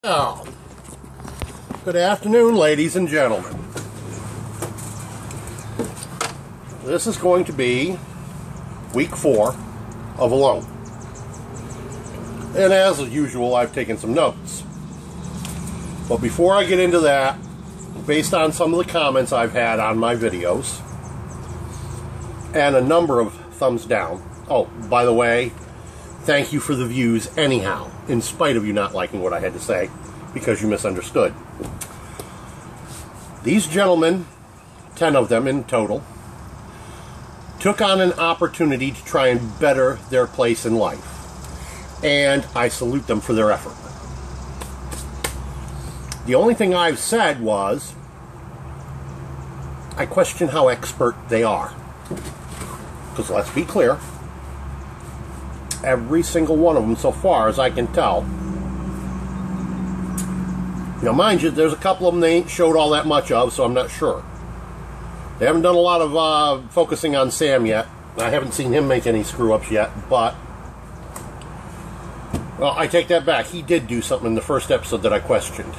Well, good afternoon, ladies and gentlemen. This is going to be week 4 of Alone. And as usual, I've taken some notes. But before I get into that, based on some of the comments I've had on my videos, and a number of thumbs down. Oh, by the way, thank you for the views anyhow, in spite of you not liking what I had to say, because you misunderstood. These gentlemen, 10 of them in total, took on an opportunity to try and better their place in life. And I salute them for their effort. The only thing I've said was, I question how expert they are. Because let's be clear, every single one of them so far, as I can tell. Now, mind you, there's a couple of them they ain't showed all that much of, so I'm not sure. They haven't done a lot of focusing on Sam yet. I haven't seen him make any screw-ups yet, but... well, I take that back. He did do something in the first episode that I questioned.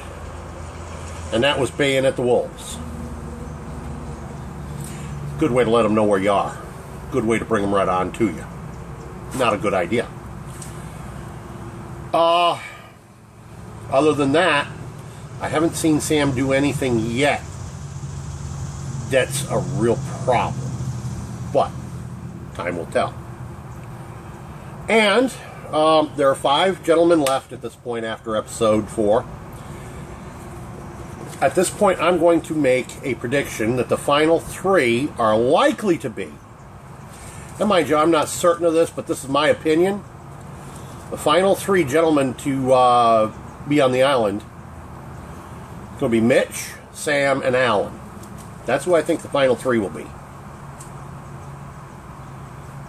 And that was baying at the wolves. Good way to let them know where you are. Good way to bring them right on to you. Not a good idea. Other than that, I haven't seen Sam do anything yet that's a real problem. But time will tell. And there are 5 gentlemen left at this point after episode 4. At this point, I'm going to make a prediction that the final 3 are likely to be. And mind you, I'm not certain of this, but this is my opinion. The final 3 gentlemen to be on the island is going to be Mitch, Sam, and Alan. That's who I think the final 3 will be.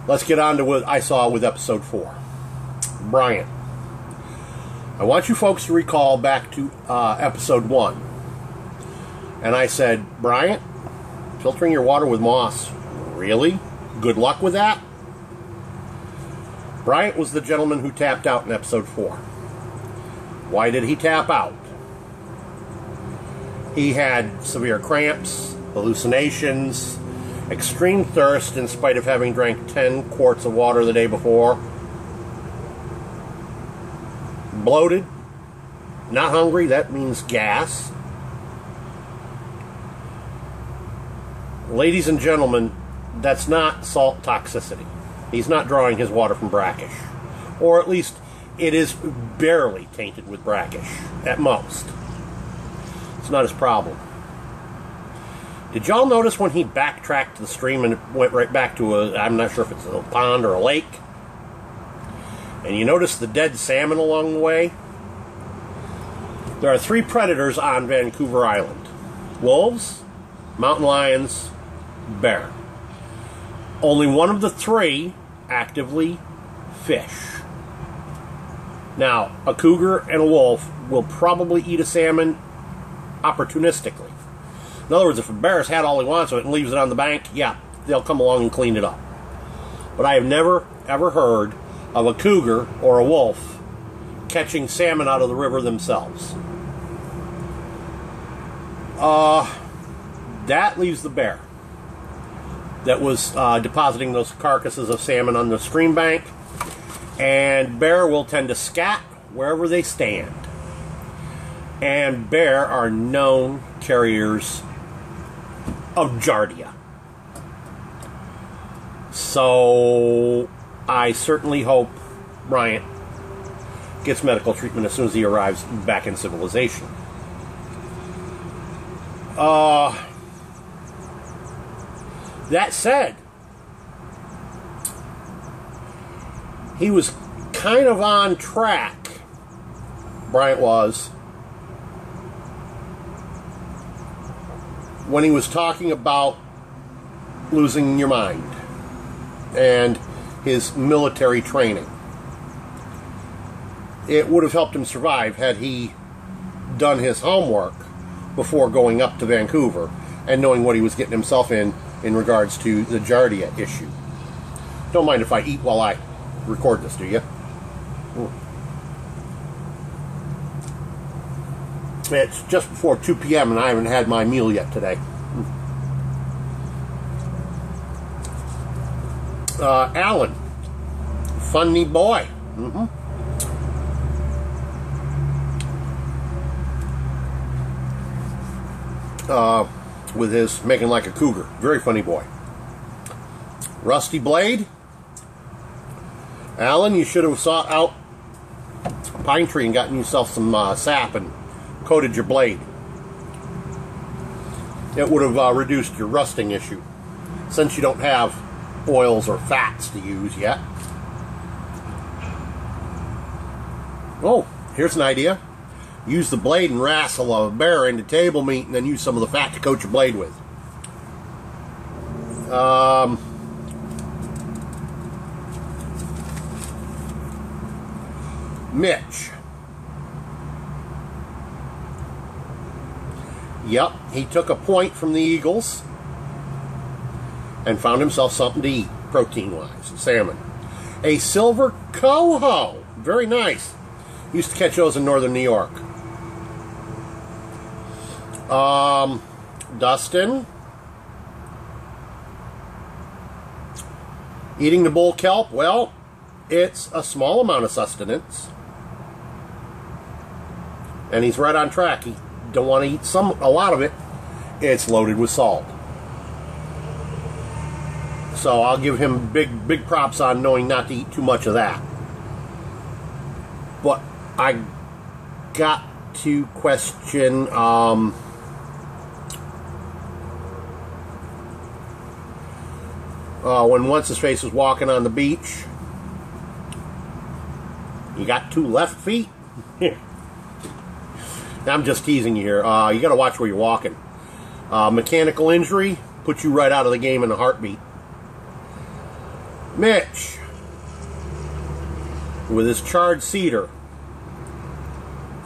Let's get on to what I saw with episode 4. Bryant. I want you folks to recall back to episode 1. And I said, Bryant, filtering your water with moss, really? Good luck with that. Bryant was the gentleman who tapped out in episode 4. Why did he tap out? He had severe cramps, hallucinations, extreme thirst in spite of having drank 10 quarts of water the day before. Bloated, not hungry, that means gas. Ladies and gentlemen, that's not salt toxicity. He's not drawing his water from brackish. Or at least it is barely tainted with brackish, at most. It's not his problem. Did y'all notice when he backtracked to the stream and went right back to I'm not sure if it's a pond or a lake? And you notice the dead salmon along the way? There are 3 predators on Vancouver Island. Wolves, mountain lions, bear. Only one of the 3 actively fish. Now, a cougar and a wolf will probably eat a salmon opportunistically. In other words, if a bear's had all he wants of it and leaves it on the bank, yeah, they'll come along and clean it up. But I have never, ever heard of a cougar or a wolf catching salmon out of the river themselves. That leaves the bear that was depositing those carcasses of salmon on the stream bank, and bear will tend to scat wherever they stand. And bear are known carriers of Giardia. So I certainly hope Bryant gets medical treatment as soon as he arrives back in civilization. That said, he was kind of on track, Bryant was, when he was talking about losing your mind and his military training. It would have helped him survive had he done his homework before going up to Vancouver and knowing what he was getting himself in regards to the Giardia issue. Don't mind if I eat while I record this, do you? It's just before 2 p.m. and I haven't had my meal yet today. Alan. Funny boy. With his making like a cougar. Very funny boy. Rusty blade. Alan, you should have sought out a pine tree and gotten yourself some sap and coated your blade. It would have reduced your rusting issue, since you don't have oils or fats to use yet. Oh, here's an idea. Use the blade and wrestle a bear into table meat and then use some of the fat to coat your blade with. Mitch. Yep, he took a point from the Eagles and found himself something to eat, protein-wise, salmon. A silver coho. Very nice. Used to catch those in northern New York. Dustin. Eating the bull kelp. Well, it's a small amount of sustenance. And he's right on track. He don't want to eat a lot of it. It's loaded with salt. So I'll give him big props on knowing not to eat too much of that. But I got to question when what's-his-face was walking on the beach. You got 2 left feet? I'm just teasing you here. You got to watch where you're walking. Mechanical injury puts you right out of the game in a heartbeat. Mitch, with his charred cedar.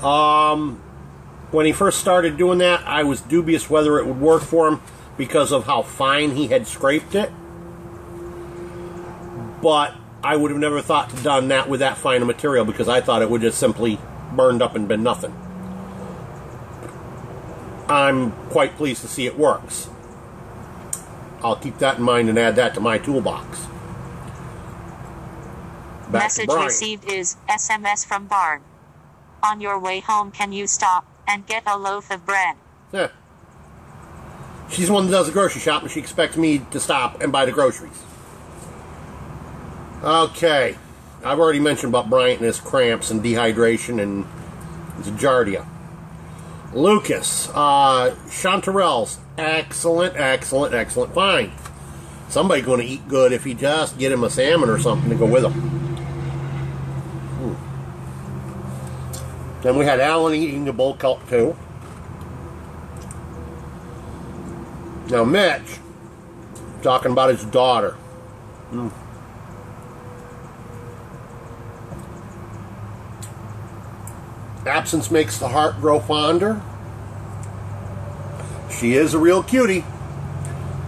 When he first started doing that, I was dubious whether it would work for him because of how fine he had scraped it. But I would have never thought to done that with that fine a material because I thought it would just simply burned up and been nothing. I'm quite pleased to see it works. I'll keep that in mind and add that to my toolbox. Message received is SMS from Barb. On your way home, can you stop and get a loaf of bread? Yeah. She's the one that does the grocery shop, and she expects me to stop and buy the groceries. Okay. I've already mentioned about Bryant and his cramps and dehydration and his giardia. Lucas. Chanterelles. Excellent find. Somebody's going to eat good if you just get him a salmon or something to go with him. Then we had Alan eating the bull kelp too. Now Mitch, talking about his daughter. Absence makes the heart grow fonder. She is a real cutie.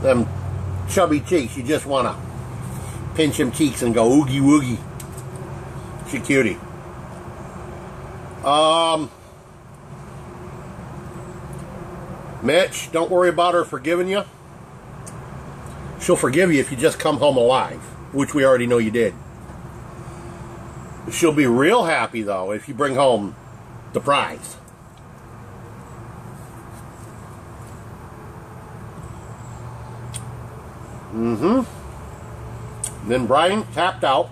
Them chubby cheeks, you just want to pinch them cheeks and go oogie woogie. She cutie. Mitch, don't worry about her forgiving you. She'll forgive you if you just come home alive, which we already know you did. She'll be real happy, though, if you bring home the prize. Then Brian tapped out.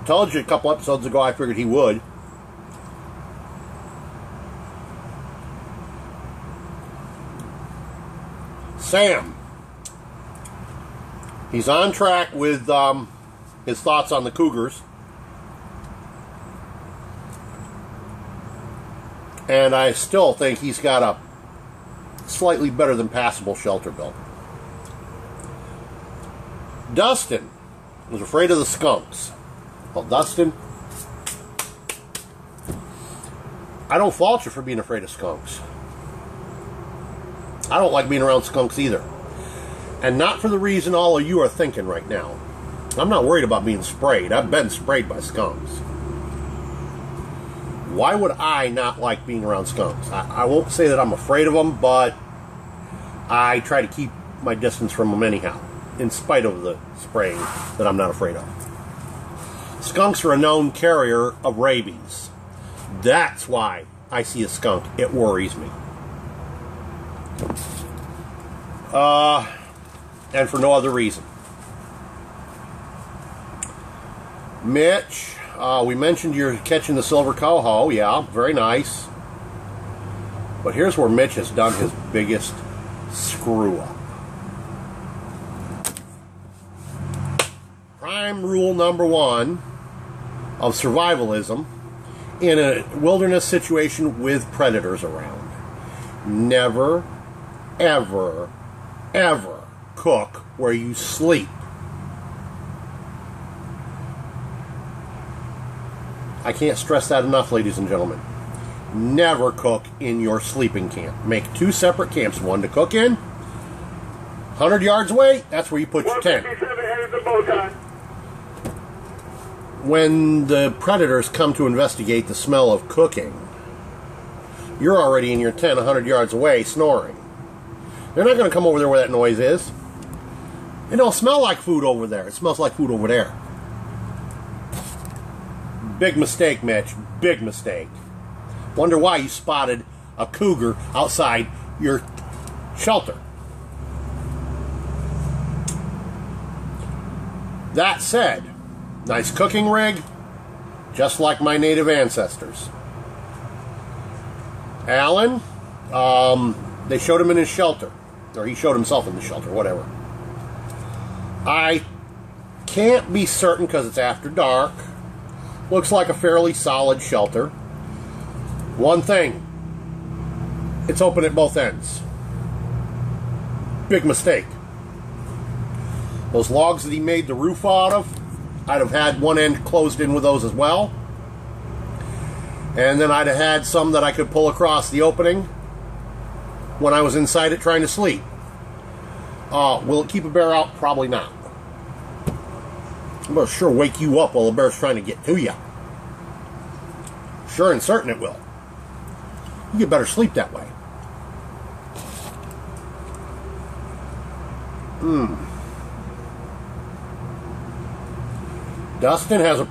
Told you a couple episodes ago I figured he would. Sam. He's on track with his thoughts on the Cougars. And I still think he's got a slightly better than passable shelter built. Dustin was afraid of the skunks. Well, Dustin, I don't fault you for being afraid of skunks. I don't like being around skunks either. And not for the reason all of you are thinking right now. I'm not worried about being sprayed. I've been sprayed by skunks. Why would I not like being around skunks? I won't say that I'm afraid of them, but I try to keep my distance from them anyhow, in spite of the spraying that I'm not afraid of. Skunks are a known carrier of rabies. That's why I see a skunk, it worries me. And for no other reason. Mitch, we mentioned you're catching the silver coho. Yeah, very nice. But here's where Mitch has done his biggest screw up. Prime rule number one of survivalism in a wilderness situation with predators around: never, ever, ever cook where you sleep. I can't stress that enough, ladies and gentlemen. Never cook in your sleeping camp. Make two separate camps, one to cook in. 100 yards away, that's where you put your tent. When the predators come to investigate the smell of cooking, you're already in your tent 100 yards away snoring. They're not going to come over there where that noise is. It don't smell like food over there. It smells like food over there. Big mistake, Mitch. Big mistake. Wonder why you spotted a cougar outside your shelter. That said, nice cooking rig, just like my native ancestors. Alan, they showed him in his shelter. Or he showed himself in the shelter, whatever. I can't be certain because it's after dark. Looks like a fairly solid shelter. One thing, it's open at both ends. Big mistake. Those logs that he made the roof out of, I'd have had one end closed in with those as well. And then I'd have had some that I could pull across the opening when I was inside it trying to sleep. Will it keep a bear out? Probably not. I'm going to sure wake you up while the bear's trying to get to you. Sure and certain it will. You get better sleep that way. Dustin has a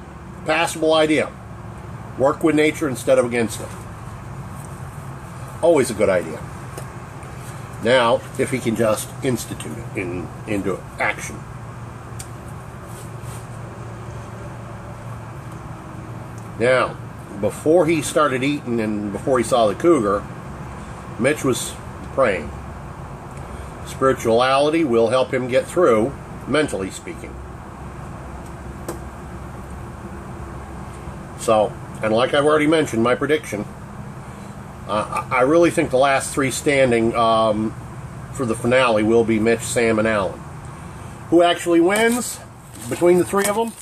passable idea. Work with nature instead of against it. Always a good idea. Now, if he can just institute it into action. Now, before he started eating and before he saw the cougar, Mitch was praying. Spirituality will help him get through, mentally speaking. So, and like I've already mentioned, my prediction, I really think the last three standing for the finale will be Mitch, Sam, and Alan. Who actually wins between the three of them?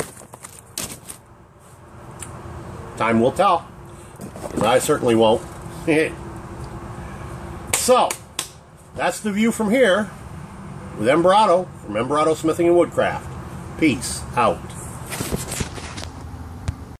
Time will tell. Because I certainly won't. So, that's the view from here with Embrato from Embrato Smithing and Woodcraft. Peace out.